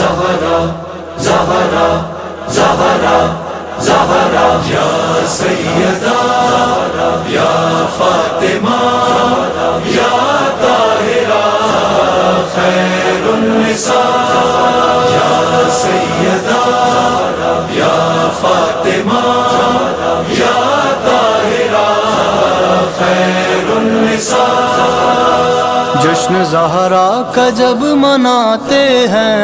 زہرا زہرا زہرا زہرا یا سیدہ یا فاطمہ یا طاہرہ خیر النساء یا سیدہ یا فاطمہ یا طاہرہ خیر النساء. جشن زہرا کا جب مناتے ہیں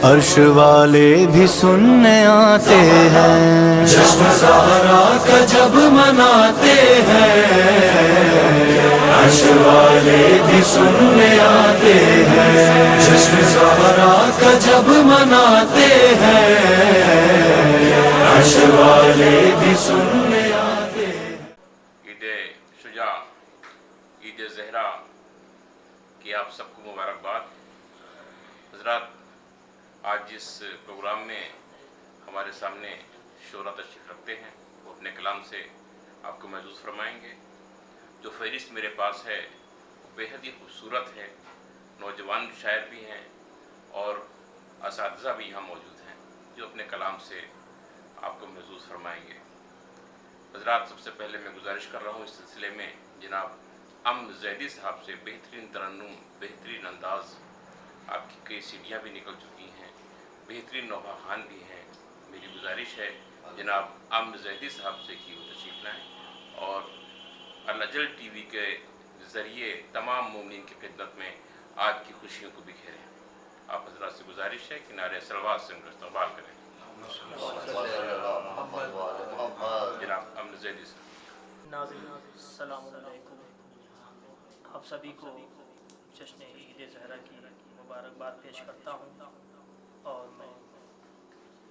عرش والے بھی سننے آتے ہیں. جشن زہرا کا جب مناتے ہیں عرش والے بھی سننے آتے ہیں. جشن زہرا کا جب مناتے ہیں عرش والے بھی سننے آتے ہیں. عید شجاع عید زہرا کی آپ سب کو مبارکباد. حضرات، آج جس پروگرام میں ہمارے سامنے شعراء تشریف رکھتے ہیں وہ اپنے کلام سے آپ کو محظوظ فرمائیں گے. جو فہرست میرے پاس ہے وہ بے حد ہی خوبصورت ہے. نوجوان شاعر بھی ہیں اور اساتذہ بھی یہاں موجود ہیں جو اپنے کلام سے آپ کو محظوظ فرمائیں گے. حضرات، سب سے پہلے میں گزارش کر رہا ہوں اس سلسلے میں جناب امن زیدی صاحب سے بہترین ترنم، بہترین انداز. آپ کی کئی سیڑھیاں بھی نکل چکی ہیں، بہترین نوحہ خوان بھی ہیں. میری گزارش ہے جناب امن زیدی صاحب سے کہ وہ تشریف لائیں اور النجل ٹی وی کے ذریعے تمام مومنین کی خدمت میں آج کی خوشیوں کو بکھیریں. آپ حضرات سے گزارش ہے کہ نعرہ صلوات سے ان کا استقبال کریں. جناب امن زیدی صاحب. ناظرین السلام علیکم. آپ سبھی کو جشن عید زہرا کی مبارکباد پیش کرتا ہوں اور میں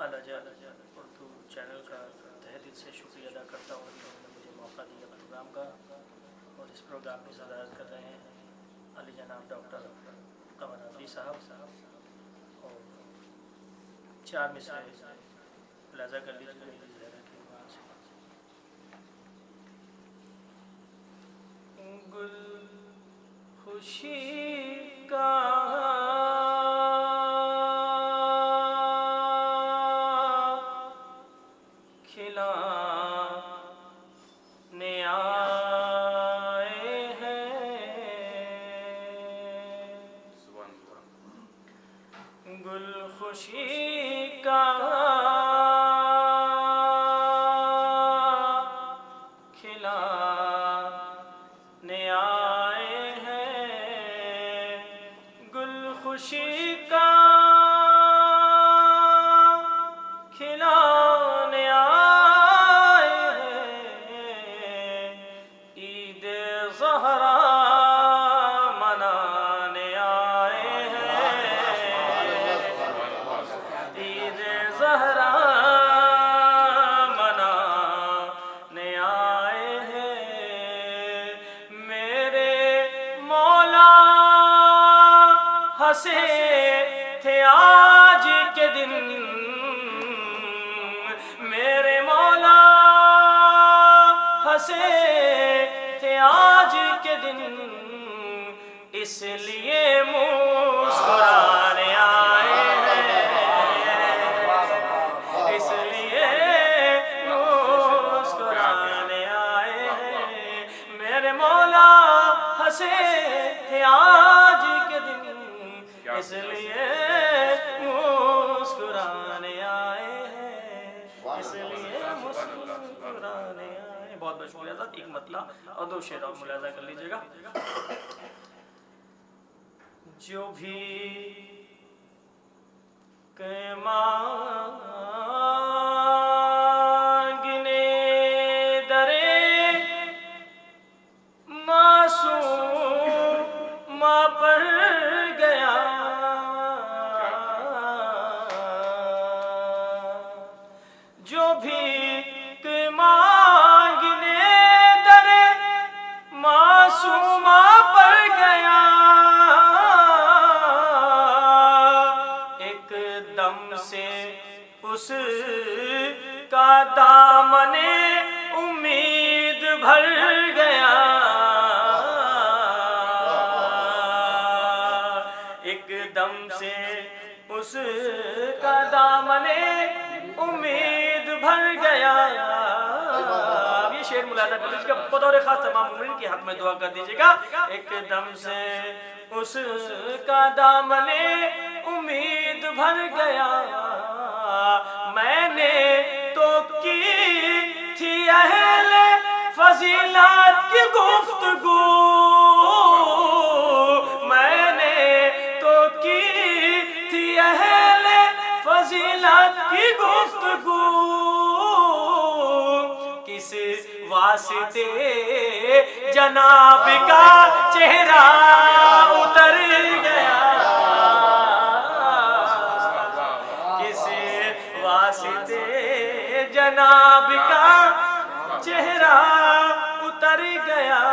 النجل اردو چینل کا تہہ دل سے شکریہ ادا کرتا ہوں کہ انہوں نے مجھے موقع دیا پروگرام کا. اور اس پروگرام کی صدارت کر رہے ہیں علی جناب ڈاکٹر قمر نقوی صاحب. اور چار مصرے ملاحظہ کر لیجیے عید زہرا کی عنوان سے. گل خوشی کا کھلانے آئے ہیں. گل خوشی کا خوشی کا کھلانے آئے ہیں. عید زہرا منانے آئے ہیں. عید زہرا منانے آئے ہیں. میرے مولا ہنسے تھے آج کے دن، میرے مولا ہنسے تھے آج کے دن، اس لیے مسکرانے آئے ہیں. اس لیے مسکرانے آئے ہیں. میرے مولا ہنسے تھے آج کے دن، اس لیے مسکرانے آئے ہیں. اس لیے مسکرانے آئے. بہت بہت شکریہ صاحب. ایک مطلع اور دو شعر اور ملاحظہ کر لیجیے گا. جو بھی مانگنے درے معصوم پر گیا، جو بھی مانگنے درے معصوم پر گیا، ایک دم سے اس کا دامن امید بھر گیا. ایک دم سے اس کا دامن امید بھر گیا. اب یہ شعر ملاحظہ کر لیجیے گا، بطور خاص تمام مومنین کے حق میں دعا کر دیجیے گا. ایک دم سے اس کا دامن امید بھر گیا، میں نے تو کی تھی اہل فضیلت کی گفتگو، میں نے تو کی تھی اہل فضیلت کی گفتگو. کس واسطے جناب کا چہرہ اتر گیا، کس واسطے جناب کا چہرہ اتر گیا.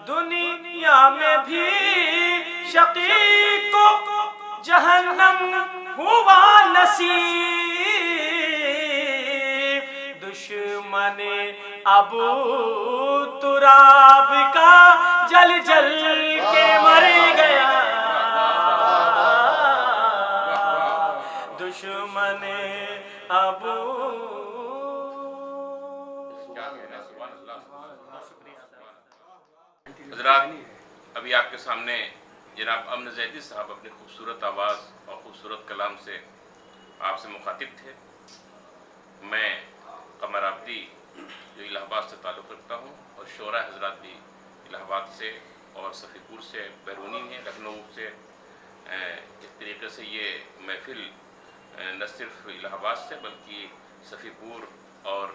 دنیا میں بھی شقی کو جہنم ہوا نصیب، دشمن ابو تراب کا جل جل کے مر گیا، دشمن ابو. حضرات، ابھی آپ کے سامنے جناب امن زیدی صاحب اپنی خوبصورت آواز اور خوبصورت کلام سے آپ سے مخاطب تھے. میں قمر عابدی جو الہ آباد سے تعلق رکھتا ہوں، اور شعراء حضرات بھی الہ آباد سے اور صفی پور سے بیرونی ہیں، لکھنؤ سے. اس طریقے سے یہ محفل نہ صرف الہ آباد سے بلکہ صفی پور اور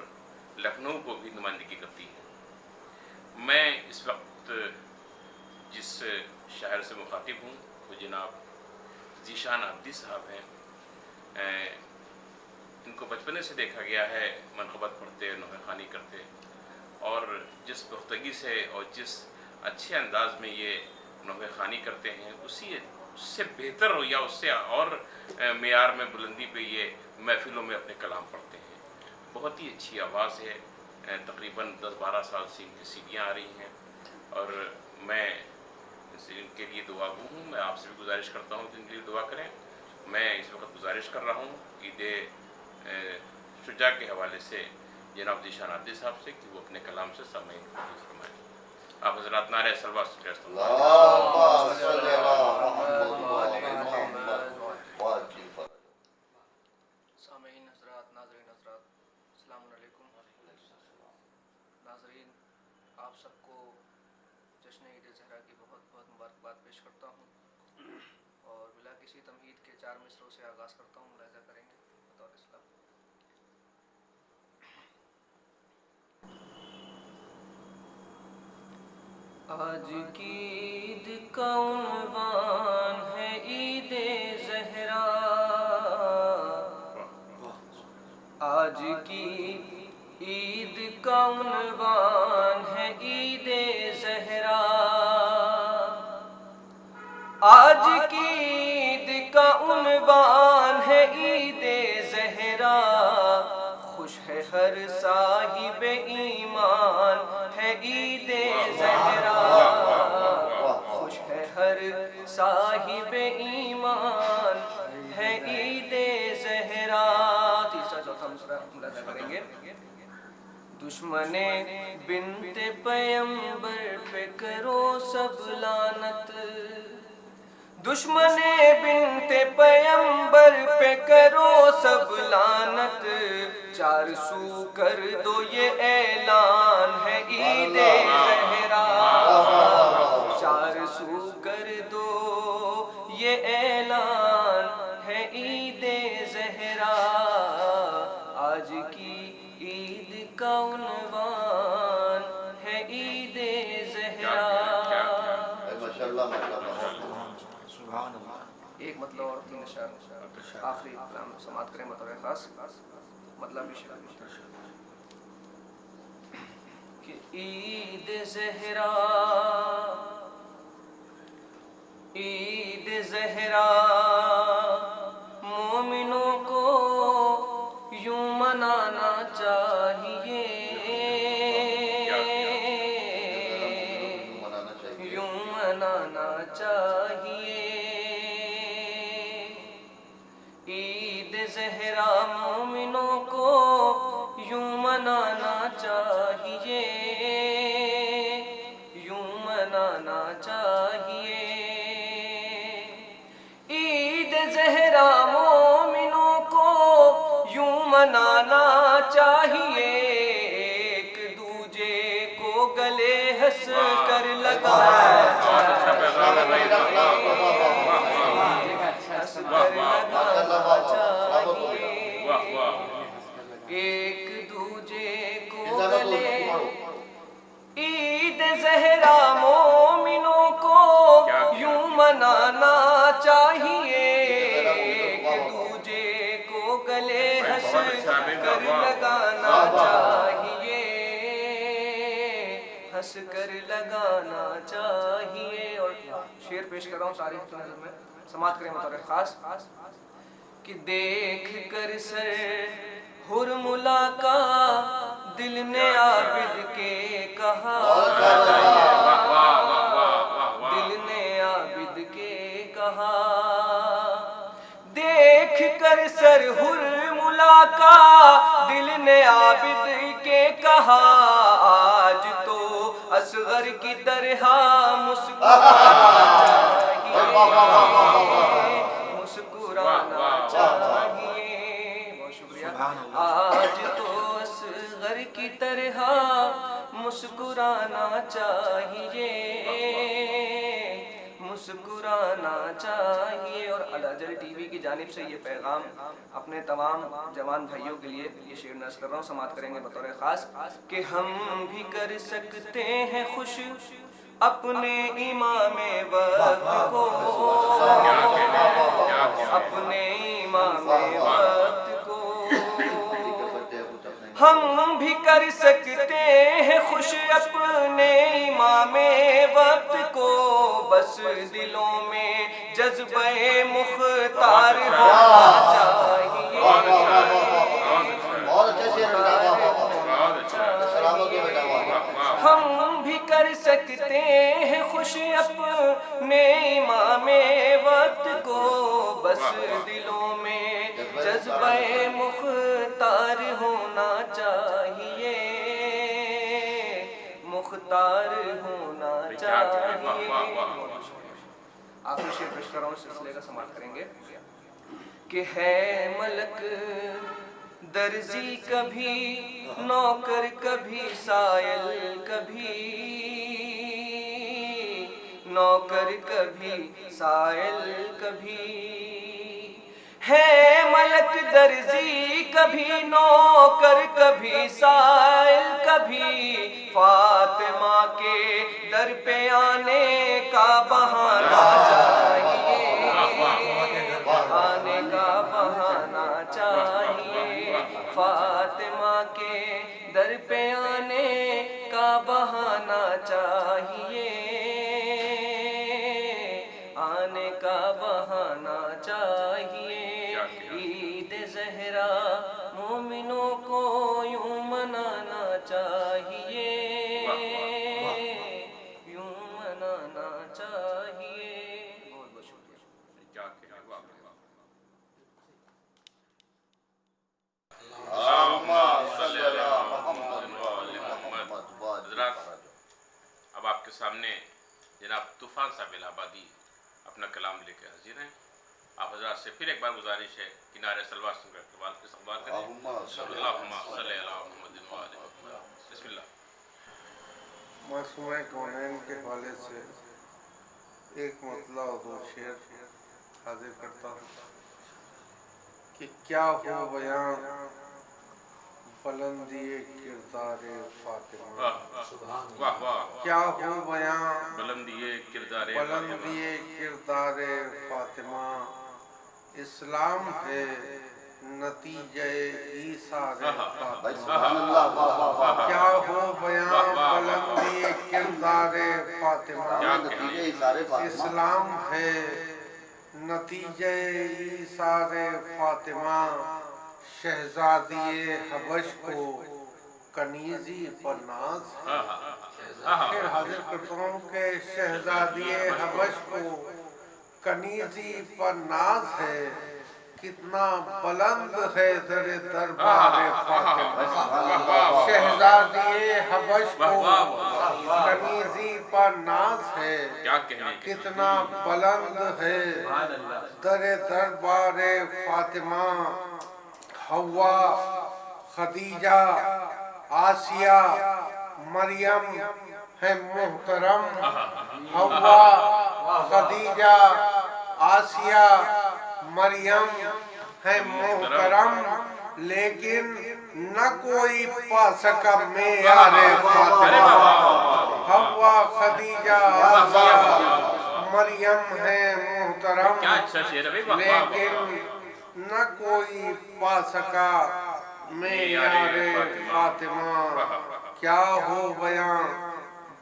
لکھنؤ کو بھی نمائندگی کرتی ہے. میں اس وقت جس شاعر سے مخاطب ہوں وہ جناب ذیشان عابدی صاحب ہیں. ان کو بچپنے سے دیکھا گیا ہے منقبت پڑھتے، نوحہ خوانی کرتے، اور جس پختگی سے اور جس اچھے انداز میں یہ نوحہ خوانی کرتے ہیں، اس سے بہتر یا اس سے اور معیار میں بلندی پہ یہ محفلوں میں اپنے کلام پڑھتے ہیں. بہت ہی اچھی آواز ہے. تقریباً 10-12 سال سے ان کی سیڑھیاں آ رہی ہیں، اور میں ان کے لیے دعا گو ہوں. میں آپ سے بھی گزارش کرتا ہوں کہ ان کے لیے دعا کریں. میں اس وقت گزارش کر رہا ہوں عید شجاع کے حوالے سے جناب ذیشان عابدی صاحب سے کہ وہ اپنے کلام سے سامعین کو خطاب فرمائیں. آپ حضرات نعرہ صلوات سے سامعین حضرات، ناظرین حضرات، السلام علیکم. ناظرین، آپ سب کو جشن عید زہرا کی بہت بہت مبارکباد پیش کرتا ہوں، اور بلا کسی تمہید کے 4 مصروں سے آغاز کرتا ہوں. ملاحظہ کریں گے بطور اسلام. آج کی عید کا عنوان ہے عید زہرا، آج کی عید کا عنوان ہے عید زہرا، آج کی عید کا عنوان ہے عید زہرا. خوش ہے ہر صاحب ایمان ہے عید زہرا، خوش ہے ہر صاحب ایمان ہے عید زہرا. تیسرا چوتھا مصرع ملاحظہ کریں گے. دشمن بنت پیمبر پہ کرو سب لعنت، دشمن بنت پیمبر پہ کرو سب لعنت. 4 سو کر دو یہ اعلان ہے عید زہرا، 4 سو کر دو یہ اعلان ہے عید زہرا. آج کی عید کا عنوان ہے عید زہرا. ایک مطلب اور 3 اشعار آخری کلام سماعت کریں بطور خاص. مطلب بھی شکل کہ عید زہرا، عید زہرا مومنوں کو یوں منانا چاہیے، یوں منانا چاہیے. زہرا مومنوں کو یوں منانا چاہیے، یوں منانا چاہیے۔ عید زہرا مومنوں کو یوں منانا چاہیے، ایک دوجے کو گلے ہنس کر لگانا چاہیے، ہنس کر لگانا چاہیے، ایک دوجے کو گلے۔ عید زہرا مومنوں کو یوں منانا چاہیے، ایک دوجے کو گلے ہنس کر لگانا چاہیے، ہنس کر لگانا چاہیے۔ اور شعر پیش کر رہا ہوں تاریخ کی نظر میں، سماعت کریں بطور خاص کہ دیکھ کر سر ہرملا کا دل نے عابد کے کہا، دل نے عابد کے کہا، دیکھ کر سر ہرملا کا دل نے عابد کے کہا، آج تو اصغر کی طرح مسکرانا چاہیے، مسکرانا چاہیے۔ بہت شکریہ۔ آج تو اصغر کی طرح مسکرانا چاہیے، مسکرانا چاہیے۔ اور الحجر ٹی وی کی جانب سے یہ پیغام اپنے تمام جوان بھائیوں کے لیے یہ شعر نظر کر رہا ہوں، سماعت کریں گے بطور خاص کہ ہم بھی کر سکتے ہیں خوش اپنے امام وقت کو، اپنے امام وقت کو ہم بھی کر سکتے ہیں خوش اپنے امام وقت کو، بس دلوں میں جذبہ مختار ہونا چاہیے، ہم بھی کر سکتے ہیں خوش اپنے امام وقت کو، بس دلوں میں جذبہ مختار ہونا چاہیے، مختار ہونا چاہیے۔ آخری شعر پیش کر رہا ہوں، اس سلسلے کا سماعت کریں گے کہ ہے ملک درزی کبھی نوکر، کبھی سائل، کبھی نوکر، کبھی سائل، کبھی ہے ملک درزی کبھی نوکر، کبھی سائل، کبھی فاطمہ کے در پہ آنے کا بہانہ چاہیے، آنے کا بہانہ چاہیے، فاطمہ کے در پہ آنے کا بہانہ چاہیے، آنے کا بہانہ چاہیے۔ عید زہرا مومنوں کو یوں منانا چاہیے، یوں منانا چاہیے۔ بہت بہت شکریہ۔ حضرات، اب آپ کے سامنے جناب طوفان صاحب الہ آبادی اپنا کلام لے کے حاضر ہیں۔ آپ حضرات سے پھر ایک بار گزارش ہے کہ نعرہ صلوات سن کر اقبال کے استقبال کریں۔ اللہم صلی علی محمد و آل محمد۔ بسم اللہ۔ معصومہ کونین کے حوالے سے ایک مطلع اور دو شعر حاضر کرتا ہوں کہ کیا ہو بیاں بلندی کردار فاطمہ، کیا ہو بیاں بلندی کردار فاطمہ، اسلام ہے نتیجہ ایثار فاطمہ، کیا ہو بیاں بلندی کردار فاطمہ، اسلام ہے نتیجہ ایثار فاطمہ، شہزادی حبش کو کنیزی پر ناز ہے۔ پھر حاضر کرتا ہوں کہ شہزادی حبش کو کنیزی پر ناز ہے कितना बुलंद है दरे दरबार फातिमा। शहजादी हबश को कनीज़ी पर नाज है, क्या कहने। कितना बुलंद है दरे दरबार फातिमा। हवा, खदीजा, आसिया, मरियम है मोहतरम। हवा, खदीजा, आसिया, मरियम है मोहतरम, लेकिन न कोई पा सका मेयारे फातिमा। हवा, खदीजा, आसिया, मरियम है मोहतरम, क्या अच्छा शेर है भाई, वाह, वाह, वाह। लेकिन न कोई पा सका मेयारे फातिमा। क्या हो बयां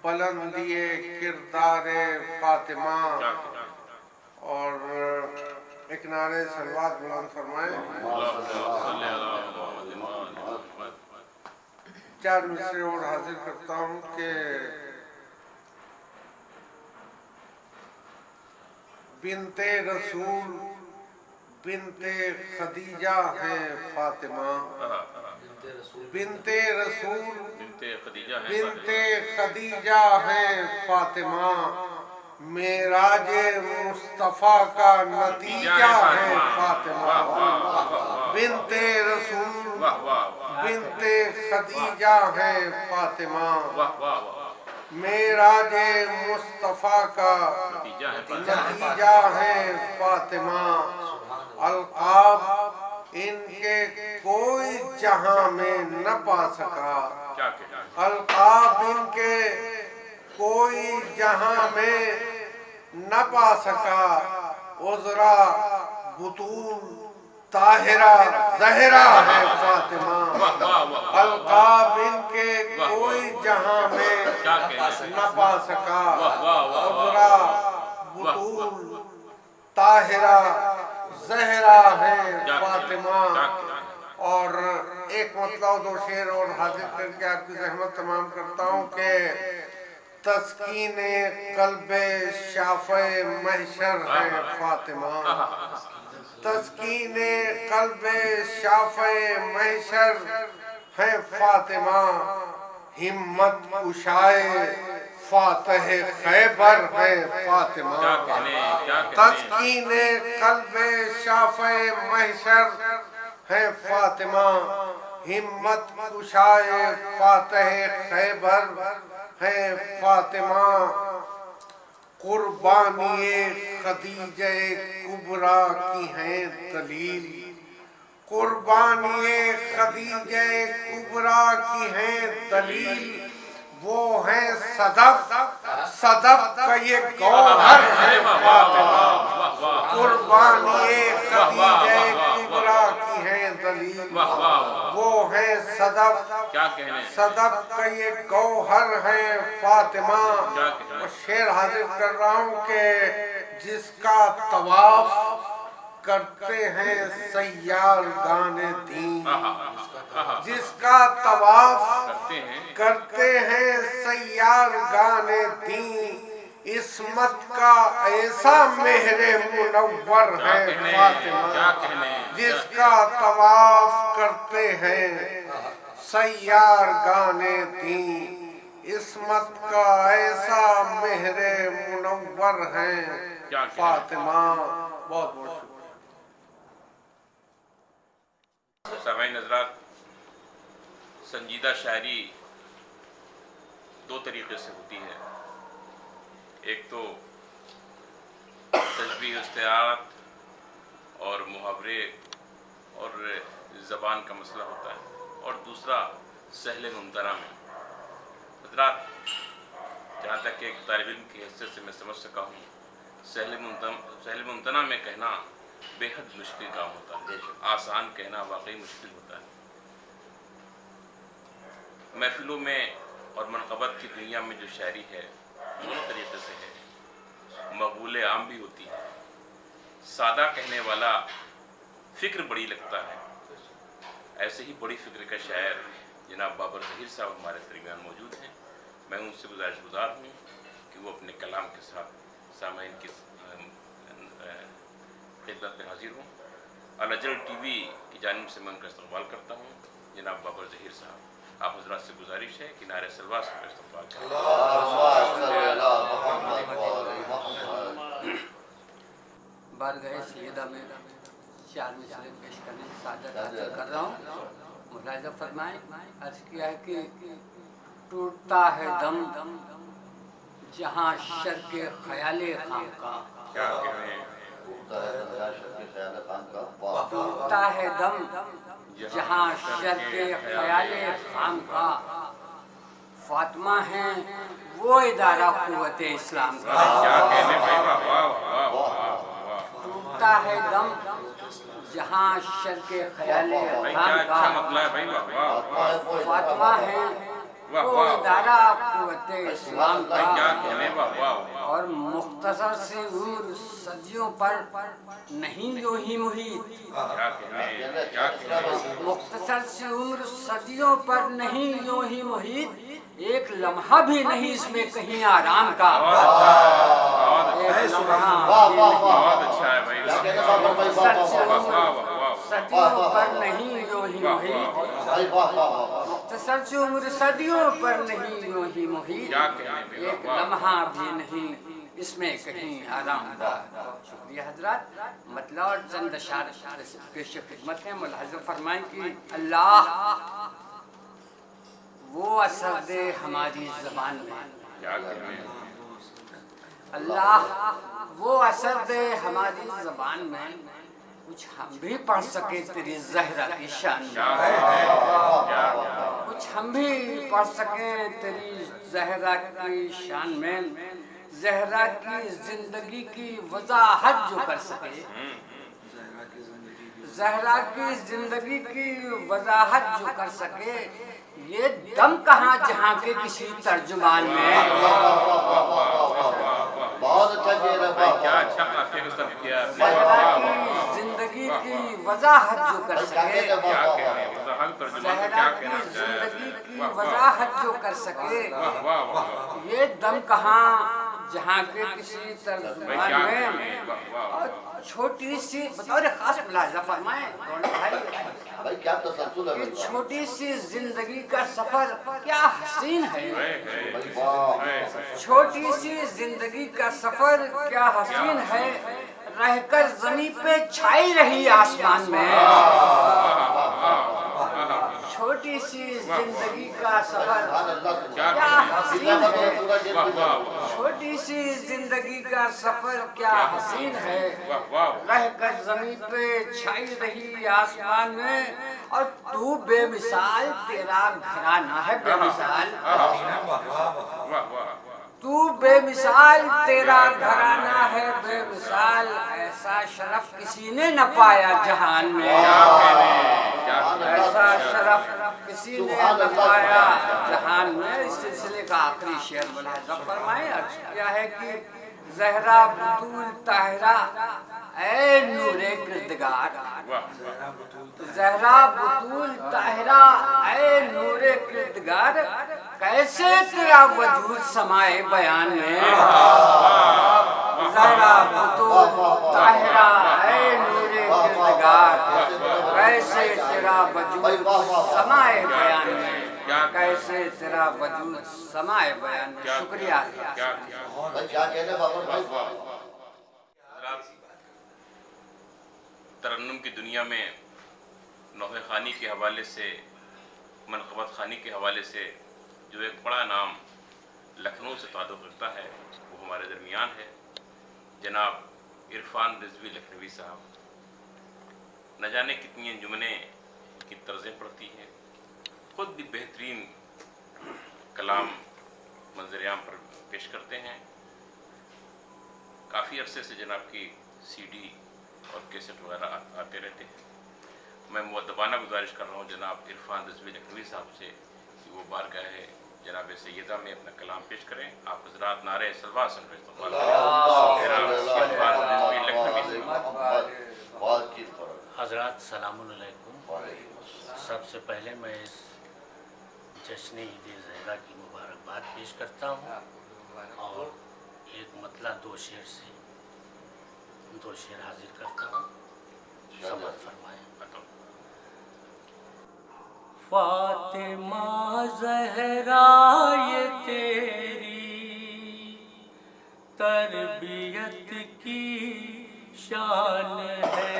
बुलंदिए किरदारे फातिमा। और एक नारे सलवात बुलंद फरमाए। चार मिसरे और हाजिर करता हूँ कि बिनते रसूल बिनते खदीजा है फातिमा। बिनते रसूल बिनते खदीजा है फातिमा। मेराजे मुस्तफा का नतीजा है फातिमा। बिनते रसूल बिनते खदीजा है फातिमा। मेराजे मुस्तफा का नतीजा है फातिमा। अलकाब इनके कोई जहां में न पा सका। अलकाब इनके कोई जहां में न पा सका। उज़रा बुतूल ताहिरा ज़हरा है फातिमा। अलकाब इनके कोई जहां में न पा सका। उज़रा बुतूल ताहिरा ज़हरा है फातिमा। और एक मतलब दो शेर और हाजिर करके आपकी रहमत तमाम करता हूँ कि तस्कीने कल्बे शाफ़े महशर है फातिमा। तस्कीने कल्बे शाफ़े महशर है फातिमा। हिम्मत कुशाए फातह खैबर है फातिमा। तस्कीने कल्बे शाफ़े महशर है फातिमा। हिम्मत कुशाए फातह खैबर है फातिमा। कुर्बानी खदीजे कुबरा की है दलील। कुर्बानी खदीजे कुबरा की है दलील। वो है सदफ सदफ का ये गौहर है फातिमा। कुर्बानी खदीजे कुबरा की है दलील। वो है सदफ सदफ का ये गौहर है फातिमा। और शेर हाजिर कर रहा हूँ कि जिसका तवाफ करते हैं सैयार गाने दीन। जिसका तवाफ करते हैं सैयार गाने दीन। इस्मत का ऐसा मेहरे मुनव्वर है फातिमा। जिसका तवाफ करते हैं सैयार गाने दीन। इस्मत का ऐसा मेहरे मुनव्वर है फातिमा। बहुत बहुत सामईन हज़रात, संजीदा शायरी दो तरीके से होती है। एक तो तशबीह इस्तिआरात और मुहावरे और ज़बान का मसला होता है, और दूसरा सहल मुमतना में। हज़रात, जहाँ तक एक तालिब इल्म की हैसियत से मैं समझ सका हूँ, सहल मुमतना में कहना बेहद मुश्किल काम होता है। आसान कहना वाकई मुश्किल होता है। महफिलों में और मनक़बत की दुनिया में जो शायरी है दोनों तरीके से है। मकबूल आम भी होती है। सादा कहने वाला फ़िक्र बड़ी लगता है। ऐसे ही बड़ी फ़िक्र का शायर जनाब बाबर ज़हीर साहब हमारे दरमियान मौजूद हैं। मैं उनसे गुज़ारिश हूँ कि वो अपने कलाम के साथ सामईन की खिदमत में हाजिर हूँ। अलअजल टीवी की जानिब से मैं उनका इस्तकबाल करता हूँ। जनाब बाबर ज़हीर साहब, आप हज़रात से गुजारिश है कि नारे सलवात से इस्तकबाल करें। बारगाह सैयदा में 4 मिसरे पेश करने की सादत हासिल कर रहा हूँ। मुलाहिज़ा फरमाएं, अर्ज़ किया है कि टूटता है दम जहाँ शर के ख़याल खामका, क्या कहें, टूटता है दम जहाँ शर के ख़याल खामका, फातिमा है वो इदारा क़ुव्वत इस्लाम का। क्या कहने भाई, वाह वाह वाह वाह वाह। टूटता है दम जहाँ शर के ख़याल भाई क्या खामका, अच्छा मतलब है भाई, वाह वाह वाह। फातिमा है वाह, वो वाह। इदारा क़ुव्वत इस्लाम भाई क्या का। कहने, वाह वाह वाह। और मुख्तसर सी उम्र सदियों पर नहीं जो ही मुहीत, क्या कहने, क्या कहने। मुख्तसर सी उम्र सदियों पर नहीं जो ही मुहीत, एक लम्हा भी नहीं इसमें कहीं आराम का। बहुत अच्छा है, बहुत अच्छा एक है, लम्हा बहुत अच्छा है भाई, मुख्तसर सी वाह उम्र वाह वाह वाह। सदियों पर नहीं जो ही मुहीत, मुख्तसर सी उम्र सदियों पर नहीं जो ही मुहीत, क्या कहने भाई, एक वाह वाह। लम्हा भी नहीं इसमें कहीं आराम का। शुक्रिया हजरात। मतलब और चंद अशार पेश खिदमत है। मुलाहिज़ा फरमाएं कि अल्लाह वो असर दे हमारी ज़बान में, क्या कहने, अल्लाह वो असर दे हमारी ज़बान में, कुछ हम भी पढ़ सके तेरी ज़हरा की शान में, कुछ हम भी पढ़ सके तेरी ज़हरा की शान में, ज़हरा की ज़िंदगी की वज़ाहत जो कर सके, ज़हरा की ज़िंदगी की वज़ाहत जो कर सके, ये दम कहाँ जहाँ के किसी तर्जुमान में। बहुत अच्छा शेर है, भाई क्या अच्छा काफिया का सब किया, ज़हरा की ज़िंदगी की वज़ाहत जो कर सके, क्या कहने, हम तर्जुमा में ज़हरा क्या की कहना ज़िंदगी की चाहे। वज़ाहत जो कर सके, वाह वाह वाह। ये दम कहाँ जहाँ के किसी भाई तर्जुमान क्या में। कहने, वाह वाह और छोटी सी बतौर खास मुलाहिज़ा फरमाएं भाई क्या तसल्सल है कि भाई, छोटी सी जिंदगी का सफर क्या हसीन है, वाह छोटी सी जिंदगी का सफर क्या हसीन है, रहकर ज़मीं पे छाई रही आसमान में। छोटी सी जिंदगी का सफर क्या हसीन है, छोटी सी जिंदगी का सफर क्या हसीन है, रहकर ज़मीं पे छाई रही आसमान में। और तू बेमिसाल, तेरा घराना है बेमिसाल, तू बेमिसाल, तेरा घराना है बेमिसाल, ऐसा शरफ किसी ने न पाया जहान में, ऐसा शरफ किसी ने न पाया जहान में। इस सिलसिले का आखिरी शेर मुलाहिज़ा फरमाएं। अर्ज़ किया है कि ज़हरा बतूल ताहिरा ऐ नूरे किरदगार, ज़हरा बतूल ताहिरा ऐ नूरे किरदगार, कैसे तेरा वजूद समाए बयान में। ज़हरा बतूल ताहिरा ऐ नूरे किरदगार, कैसे तेरा वजूद समाए बयान में, कैसे तेरा वजूद समाए बयान में। शुक्रिया। भाई क्या कहने बाबर भाई, तरन्नुम की दुनिया में नौहे खानी के हवाले से, मनक़बत खानी के हवाले से जो एक बड़ा नाम लखनऊ से ताल्लुक़ रखता है, वो हमारे दरमियान है, जनाब इरफान रिजवी लखनवी साहब। न जाने कितनी अंजुमने की तर्ज़ें पढ़ती हैं, ख़ुद भी बेहतरीन कलाम मंज़र-ए-आम पर पेश करते हैं। काफ़ी अरसे से जनाब की सीडी और कैसेट वगैरह आते रहते हैं। मैं मुअद्दबाना गुजारिश कर रहा हूँ जनाब इरफान रिजवी लखनवी साहब से कि वो बारगाह है जनाब सैयदा में अपना कलाम पेश करें। आप हज़रात नारे सलवात से इस्तक़बाल करें। हज़रात सलामुन अलैकुम। सबसे पहले मैं इस जश्न ईद ज़हरा की मुबारकबाद पेश करता हूँ और एक मतला दो शेर हाजिर करता हूँ। समाप्त फरमाएं। फातिमा ज़हरा ये तेरी तरबियत की शान है।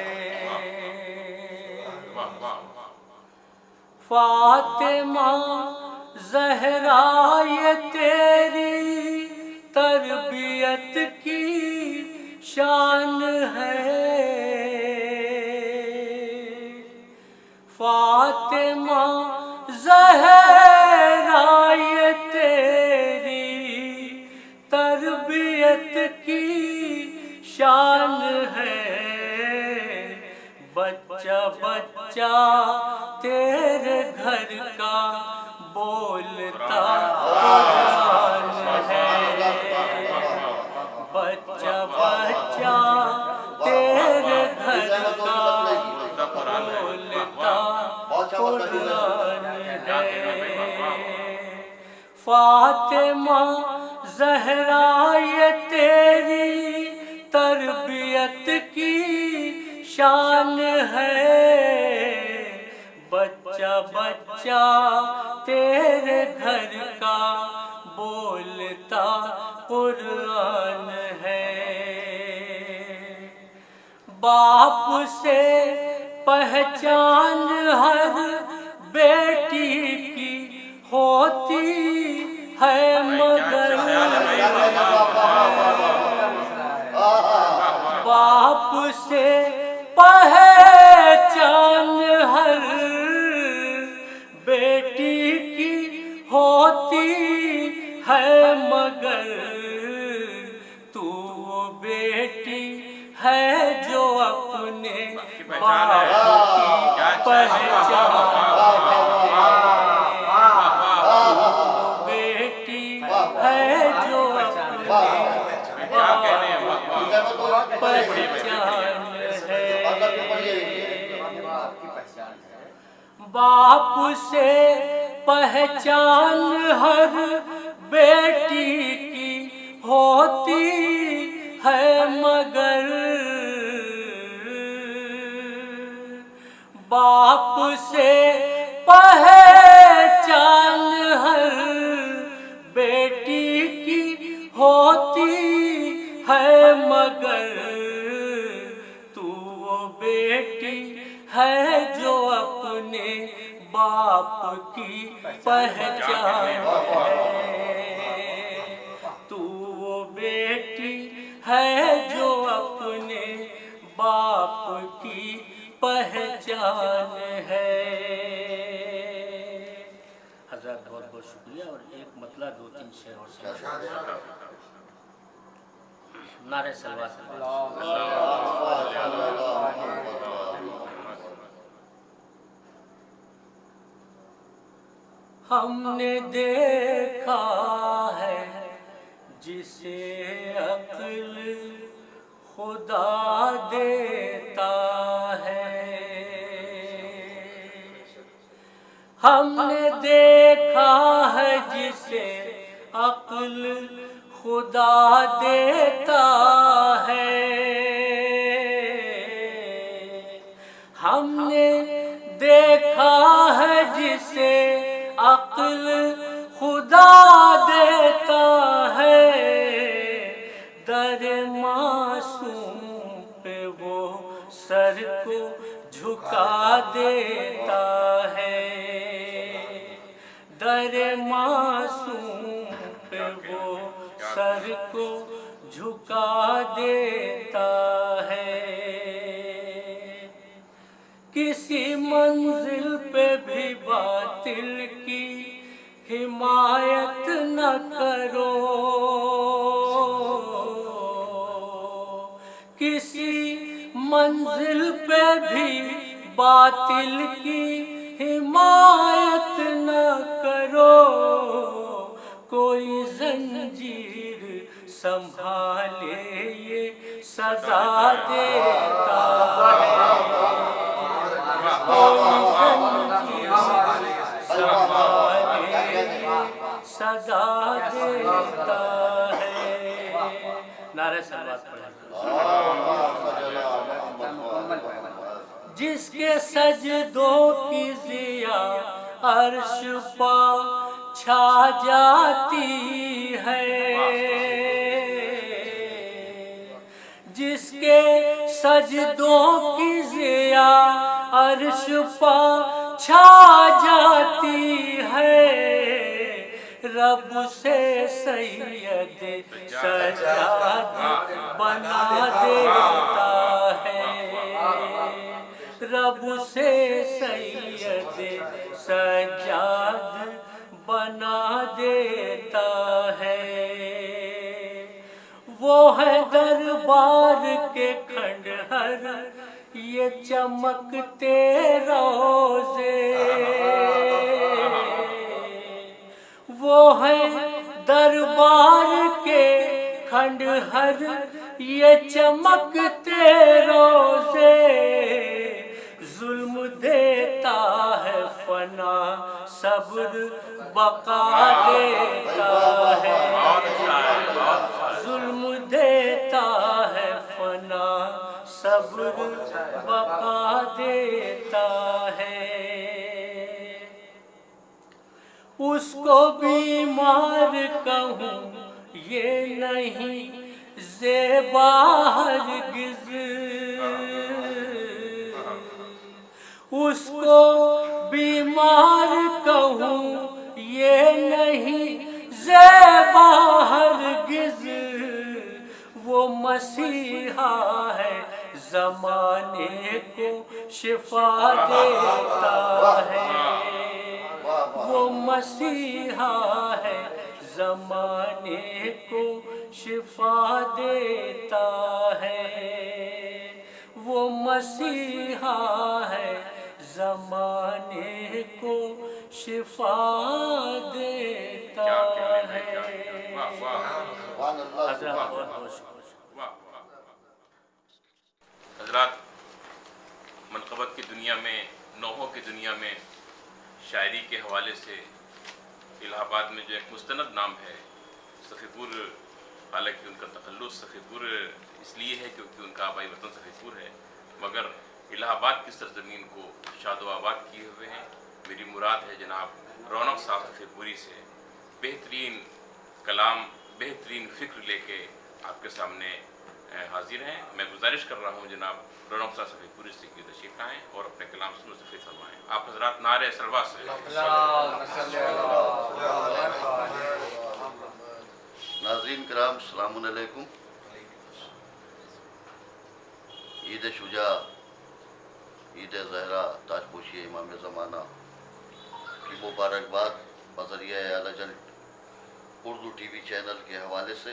फातिमा ज़हरा ये तेरी तरबियत की शान है। फातिमा ज़हरा ये तेरी तरबियत की शान है। बच्चा बच्चा तेरे घर का बोलता कुरान है। बच्चा बच्चा तेरे घर का बोलता कुरान है। फातिमा ज़हरा ये तेरी तरबियत की शान है। बच्चा बच्चा तेरे घर का बोलता कुरान है। बाप से पहचान हर बेटी की होती है मगर बाप से पहचान हर बेटी की होती है मगर तू वो बेटी है जो अपने बाप की पहचान बेटी है जो अपने बाप की पहचान है। बाप से पहचान हर बेटी की होती है मगर बाप से पहचान हर बेटी की होती है मगर तू वो बेटी है जो अपने बाप की पहचान है। तू वो बेटी है जो अपने बाप की पहचान है। हज़रत बहुत बहुत शुक्रिया। और एक मतला दो तीन शेर और सुना। नारे सलवात। हमने देखा है जिसे अक्ल खुदा देता है। हमने देखा है जिसे अक्ल खुदा देता है। हमने देखा है जिसे अक्ल खुदा देता है। दर मासूम पे वो सर को झुका देता है। दर मासूम पे वो सर को झुका देता है। किसी मंजिल पे भी बातिल की हिमायत न करो। किसी मंजिल पे भी बातिल की हिमायत न करो। कोई जंजीर संभाले ये सजा देता है। कोई जंजीर संभाले सजा देता है। नारे सलवात पढ़ें। جس کے سجدوں کی ضیا عرش پا چھا جاتی ہے، جس کے سجدوں کی ضیا عرش پا چھا جاتی ہے، رب سے سید سجاد بنا دیتا ہے، رب سے سید سجاد بنا دیتا ہے۔ وہ ہے دربار کے کھنڈہر یہ چمکتے روزے، وہ ہے دربار کے کھنڈہر یہ چمکتے روزے، ظلم دیتا ہے فنا صبر بقا دیتا ہے، ظلم دیتا ہے فنا صبر بقا دیتا ہے۔ اس کو بیمار کہوں یہ نہیں زیبا ہرگز، اس کو بیمار کہوں یہ نہیں زیبا ہرگز، وہ مسیحا ہے زمانے کو شفا دیتا ہے، وہ مسیحا ہے زمانے کو شفا دیتا ہے، وہ مسیحا ہے زمانے کو شفا دیتا ہے۔ حضرات، منقبت کی دنیا میں، نوحوں کی دنیا میں شاعری کے حوالے سے الہ آباد میں جو ایک مستند نام ہے صفی پور، حالانکہ ان کا تخلص صفی پور اس لیے ہے کیونکہ ان کا آبائی وطن صفی پور ہے، مگر الہ آباد کی سرزمین کو شاد و آباد کیے ہوئے ہیں۔ میری مراد ہے جناب رونق صاحب صفی پوری سے بہترین کلام، بہترین فکر لے کے آپ کے سامنے حاضر ہیں۔ میں گزارش کر رہا ہوں جناب رونق صاحب صفی پوری سے کی تشریف لائیں اور اپنے کلام سے مستفید فرمائیں۔ آپ حضرات نعرہ صلوات سے ناظرین کرام السلام علیکم۔ عید شجاع، عید زہرا تاجپوشی امام زمانہ کی مبارکباد بذریعہ اعلیٰ اردو ٹی وی چینل کے حوالے سے،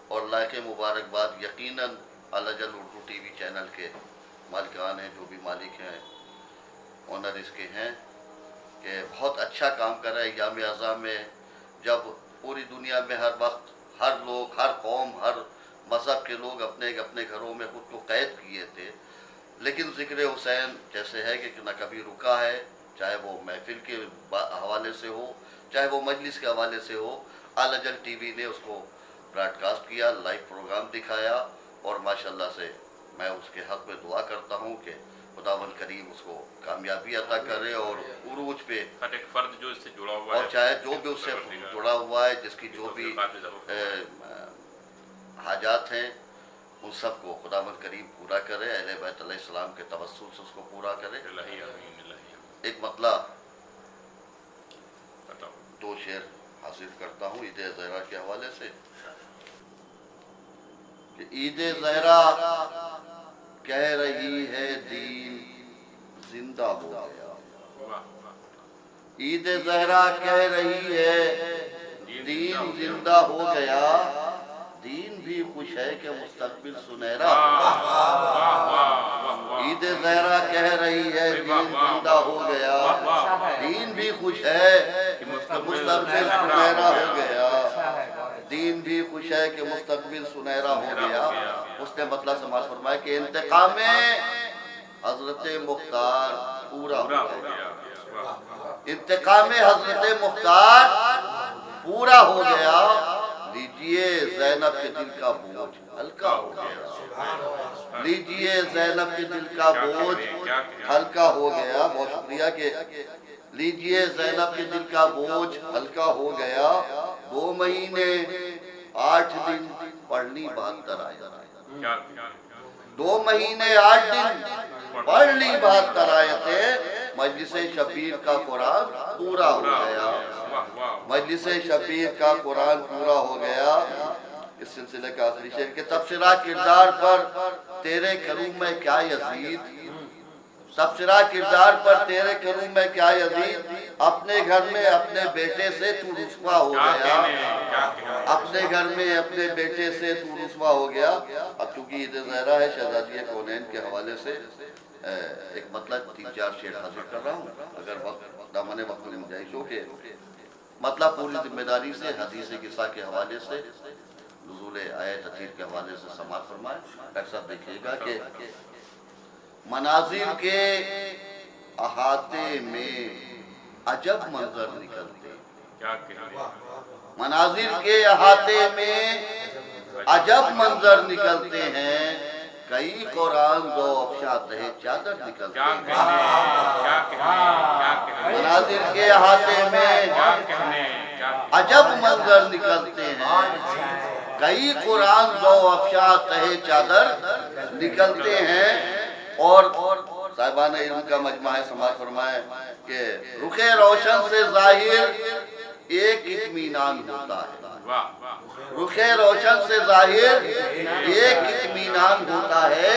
اور لائق مبارکباد یقیناً اعلیٰ اردو ٹی وی چینل کے مالکان ہیں، جو بھی مالک ہیں، اونر اس کے ہیں، کہ بہت اچھا کام کر رہے ہیں۔ ایام اعزاں میں جب پوری دنیا میں ہر وقت ہر لوگ، ہر قوم، ہر مذہب کے لوگ اپنے اپنے گھروں میں خود کو قید کیے تھے، لیکن ذکر حسین جیسے ہے کہ نہ کبھی رکا ہے، چاہے وہ محفل کے حوالے سے ہو، چاہے وہ مجلس کے حوالے سے ہو۔ اعلیٰ ٹی وی نے اس کو براڈ کاسٹ کیا، لائیو پروگرام دکھایا، اور ماشاءاللہ سے میں اس کے حق میں دعا کرتا ہوں کہ خداوند کریم اس کو کامیابی عطا کرے اور عروج پہ، ہر ایک فرد جو اس سے جڑا ہوا ہے، اور چاہے جو بھی اس سے جڑا ہوا ہے، جس کی جو بھی حاجات ہیں، ان سب کو خداوند کریم پورا کرے، اہل بیت علیہ السلام کے توسل سے اس کو پورا کرے۔ ایک مطلع دو شعر حاصل کرتا ہوں عید زہرا کے حوالے سے کہ عید زہرا کہہ رہی ہے دین زندہ ہو گیا، عید زہرا کہہ رہی ہے دین زندہ ہو گیا، دین بھی خوش ہے کہ مستقبل سنہرا، عید زہرا کہہ رہی ہے دین زندہ ہو گیا، دین بھی خوش ہے کہ مستقبل سنہرا ہو گیا، دین بھی خوش ہے کہ مستقبل سنہرا ہو گیا۔ اس نے مطلب سماج فرمایا کہ انتقام حضرت مختار پورا ہو گیا، انتقام حضرت مختار پورا ہو گیا، لیجیے लीजिए ज़ैनब के दिल का बोझ हल्का हो गया, लीजिए ज़ैनब के दिल का बोझ हल्का हो गया। बहुत शुक्रिया के लीजिए ज़ैनब के दिल का बोझ हल्का हो गया, 2 महीने 8 दिन पढ़नी 72 आयत, 2 महीने 8 दिन पढ़नी 72 आयतें। मजलिस शबीर का कुरान पूरा हो गया, मजलिस शबीर का कुरान पूरा हो गया। इस सिलसिले का आखिरी शेर के तबसरा किरदार पर तेरे करूं मैं क्या यजीद, तबसरा किरदार पर तेरे करूं मैं क्या यजीद। अपने घर में अपने बेटे से तू रुस्वा हो गया, अपने घर में अपने बेटे से तू रुस्वा हो गया। अब चूंकि ईद ज़हरा है, शहजादी कौनैन के हवाले से एक मतलब 3-4 शेर हाजिर कर रहा हूँ, अगर वक्त दामन वक्त में गुंजाइश हो के मतलब पूरी जिम्मेदारी से हदीस किस्सा के हवाले से, नुज़ूल आयत ततीर के हवाले से समाअत फरमाए। डॉक्टर साहब देखिएगा कि मनाजिर के अहाते में अजब मंजर निकलते, मनाजिर के अहाते में अजब मंजर निकलते हैं, कई कुरान दो अफशा तहे चादर निकलते हैं। मनाजिर के अहाते में अजब मंजर निकलते हैं, कई कुरान दो अफशा तहे चादर निकलते हैं। और साहिबान इल्म का मजमा है, समाअत फरमाए कि रुखे रोशन से जाहिर एक इत्मीनान होता है, रुखे रोशन से जाहिर एक इत्मीनान होता है।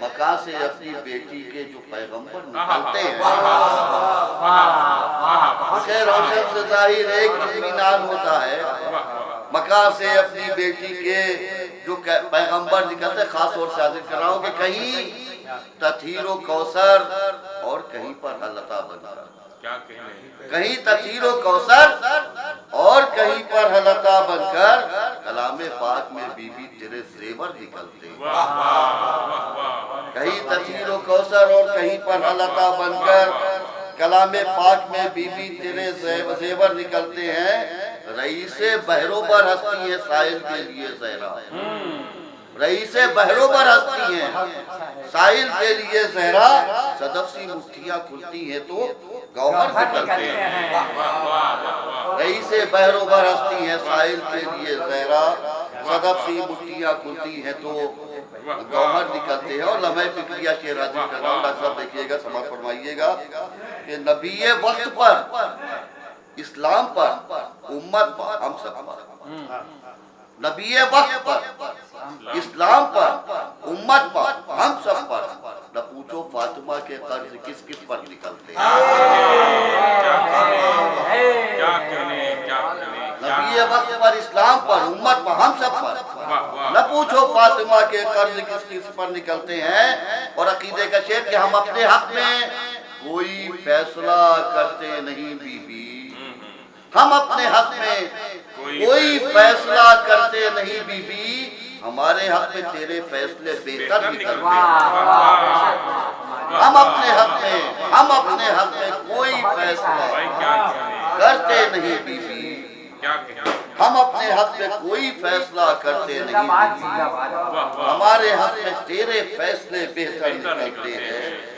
मक्का से अपनी बेटी के जो पैगंबर निकलते हैं, रुखे रोशन से जाहिर एक इत्मीनान होता है। मक्का से अपनी बेटी के जो पैगंबर निकलते, खास तौर से हाजिर कर रहा हूँ कि कहीं तथीरो कौसर और कहीं पर हलता बनकर, कहीं तथीरो कौसर और कहीं पर हलता बनकर, कलामे पाक में बीबी तेरे जेवर निकलते हैं। कहीं तथीरो कौसर और कहीं पर हलता बनकर, कलामे पाक में बीबी तेरे जेवर निकलते हैं। रईसे बहरोबर हस्ती है साहिल के लिए ज़हरा, रईसे बहरोबर हस्ती हैं साहिल के लिए ज़हरा। सदफ सी मुट्ठियाँ खुलती हैं तो गौहर निकलते हैं। रईसे बहरोबर हस्ती हैं साहिल के लिए ज़हरा, सदफ सी मुट्ठियाँ खुलती हैं तो गौहर निकलते हैं। और लम्हे फिक्रिया शेर हाजिर कर रहा हूँ, डॉक्टर साहब देखिएगा, समाअत फरमाइएगा कि नबीए वक्त पर, इस्लाम पर, उम्मत पर, हम सब पर, नबीए वक्त पर, इस्लाम पर, उम्मत पर, हम सब पर, न पूछो फातिमा के कर्ज किस किस पर निकलते हैं। नबीए वक्त पर, इस्लाम पर, उम्मत पर, हम सब पर, न पूछो फातिमा के कर्ज किस किस पर निकलते हैं। और अकीदे का शेर कि हम अपने हक में कोई फैसला करते नहीं बीबी, हम अपने हक में कोई फैसला करते नहीं बीबी, हमारे हक में तेरे फैसले बेहतर निकलते हैं। हम अपने हक में कोई फैसला करते नहीं बीबी, हम अपने हक में कोई फैसला करते नहीं बीबी, हमारे हक में तेरे फैसले बेहतर निकलते हैं।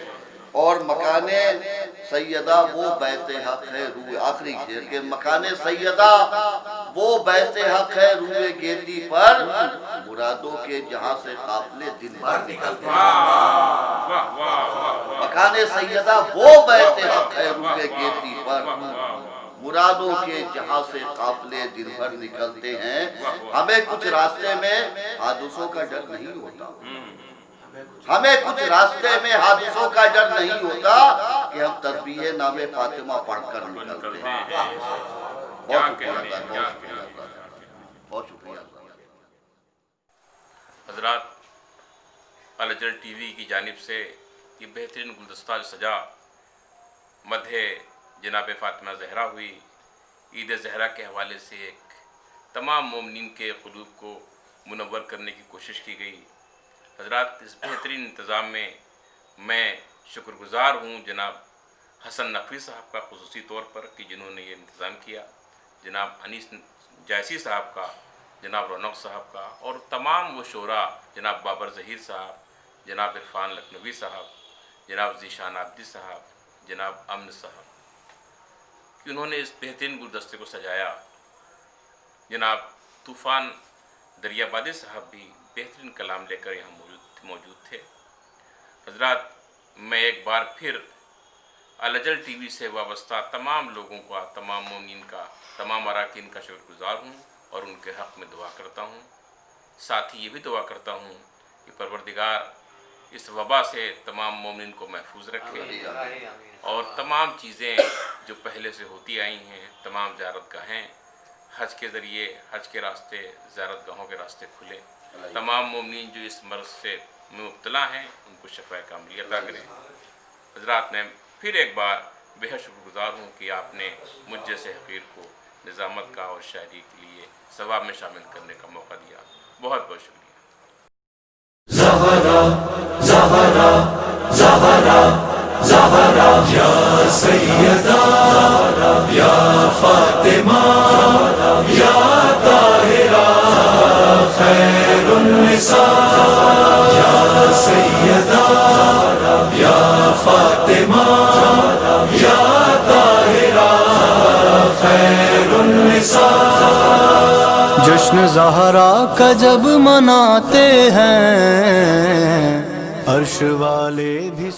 और मकाने सैयदा वो बैते हक है रूए, आखिरी शेर के मकाने सैयदा वो बैते हक है रूए गेती पर, मुरादों के जहां से काफले दिन भर निकलते हैं। मकाने सैयदा वो बैते हक है रूए गेती पर, मुरादों के जहां से काफले दिन भर निकलते हैं। हमें कुछ रास्ते में हादसों का डर नहीं होता, हमें कुछ रास्ते में हादसों का डर नहीं होता कि हम तस्बीह नामे फातिमा पढ़कर निकलते हैं। बहुत शुक्रिया, बहुत शुक्रिया। हजरात, अलजल टीवी की जानिब से ये बेहतरीन गुलदस्ता सजा मध्य जनाब फातिमा ज़हरा हुई, ईद ज़हरा के हवाले से एक तमाम मोमिनीन के क़ुलूब को मुनव्वर करने की कोशिश की गई। हजरात, इस बेहतरीन इंतज़ाम में मैं शुक्रगुज़ार हूँ जनाब हसन नकवी साहब का खुसूसी तौर पर कि जिन्होंने ये इंतज़ाम किया, जनाब अनीस जैसी साहब का जनाब रौनक साहब का, और तमाम वो शोरा, जनाब बाबर ज़हीर साहब, जनाब इरफान लखनवी साहब, जनाब ज़ीशान आब्दी साहब, जनाब अमन साहब, कि उन्होंने इस बेहतरीन गुलदस्ते को सजाया। जनाब तूफ़ान दरियाबादी साहब भी बेहतरीन कलाम लेकर यहाँ मौजूद थे। हजरात, मैं एक बार फिर अलजल टीवी से वाबस्ता तमाम लोगों का, तमाम मोमिन का, तमाम अराकीन का शुक्रगुज़ार हूँ और उनके हक़ में दुआ करता हूँ। साथ ही ये भी दुआ करता हूँ कि परवरदिगार इस वबा से तमाम मोमिन को महफूज रखे और तमाम चीज़ें जो पहले से होती आई हैं, तमाम ज़ियारतगाहें हज के ज़रिए, हज के रास्ते, ज़ियारतगाहों के रास्ते खुले। तमाम मोमिन जो इस मर्ज़ से मुब्तला हैं उनको शफ़ा कामिल अता करें। हज़रात, मैं फिर एक बार बेहद शुक्रगुज़ार हूँ कि आपने मुझ जैसे हक़ीर को निज़ामत का और शायरी के लिए सवाब में शामिल करने का मौका दिया। बहुत बहुत शुक्रिया। ज़हरा ज़हरा ज़हरा ज़हरा या सैयदा या फातिमा या ताहिरा खैरुन निसा या सैयदा या फातिमा या ताहिरा खैरुन निसा। जश्न ज़हरा का जब मनाते हैं अर्श वाले भी